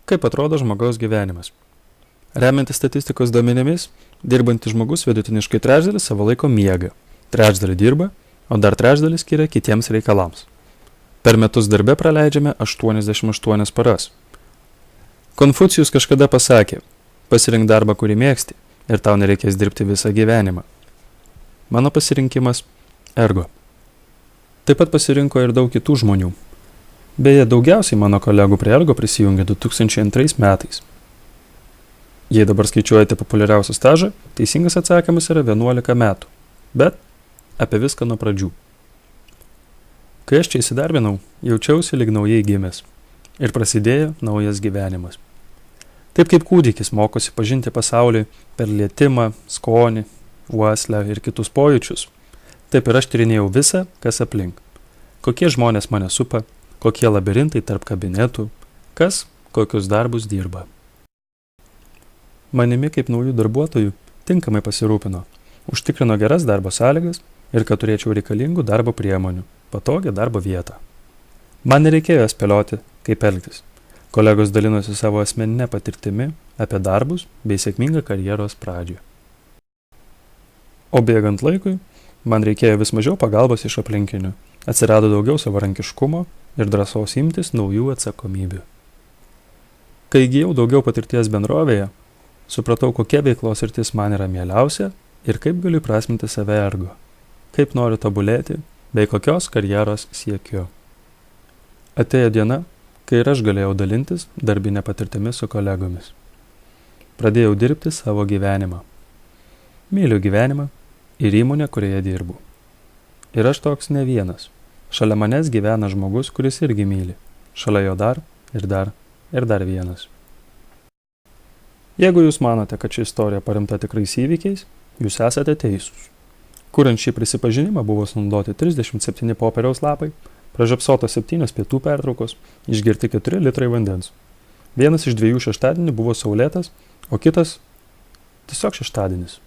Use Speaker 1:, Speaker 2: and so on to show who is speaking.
Speaker 1: Kaip atrodo žmogaus gyvenimas? Remiantis statistikos duomenimis, dirbantis žmogus vidutiniškai trečdalį savo laiko miega, trečdalį dirba, o dar trečdalį skiria kitiems reikalams. Per metus darbe praleidžiame 88 paras. Konfucijus kažkada pasakė, pasirink darbą, kurį mėgsti, ir tau nereikės dirbti visą gyvenimą. Mano pasirinkimas – ergo. Taip pat pasirinko ir daug kitų žmonių. Beje, daugiausiai mano kolegų prie ergo prisijungė 2002 metais. Jei dabar skaičiuojate populiariausią stažą, teisingas atsakymas yra 11 metų. Bet apie viską nuo pradžių. Kai aš čia įsidarbinau, jaučiausi lyg naujai gimęs. Ir prasidėjo naujas gyvenimas. Taip kaip kūdikis mokosi pažinti pasaulį per lietimą, skonį, uoslę ir kitus pojūčius, taip ir aš tyrinėjau visą, kas aplink. Kokie žmonės mane supa, kokie labirintai tarp kabinetų, kas kokius darbus dirba. Manimi kaip naujų darbuotojų tinkamai pasirūpino, užtikrino geras darbo sąlygas ir kad turėčiau reikalingų darbo priemonių, patogią darbo vietą. Man nereikėjo spėlioti, kaip elgtis. Kolegos dalinosi savo asmeninę patirtimi apie darbus bei sėkmingą karjeros pradžią. O bėgant laikui, man reikėjo vis mažiau pagalbos iš aplinkinių, atsirado daugiau savarankiškumo ir drąsos imtis naujų atsakomybių. Kai įgijau daugiau patirties bendrovėje, supratau, kokia veiklos sritis man yra mieliausia ir kaip galiu prasminti save ergo, kaip noriu tobulėti bei kokios karjeros siekiu. Atėjo diena, kai ir aš galėjau dalintis darbinę patirtimi su kolegomis. Pradėjau dirbti savo gyvenimą. Myliu gyvenimą ir įmonę, kurioje dirbu. Ir aš toks ne vienas. Šalia manęs gyvena žmogus, kuris irgi myli. Šalia jo dar ir dar ir dar vienas. Jeigu jūs manote, kad ši istorija paremta tikrais įvykiais, jūs esate teisūs. Kuriant šį prisipažinimą buvo sunaudoti 37 popieriaus lapai, pražiopsotos 7 pietų pertraukos, išgerti 4 litrai vandens. Vienas iš 2 šeštadienį buvo saulėtas, o kitas tiesiog šeštadienis.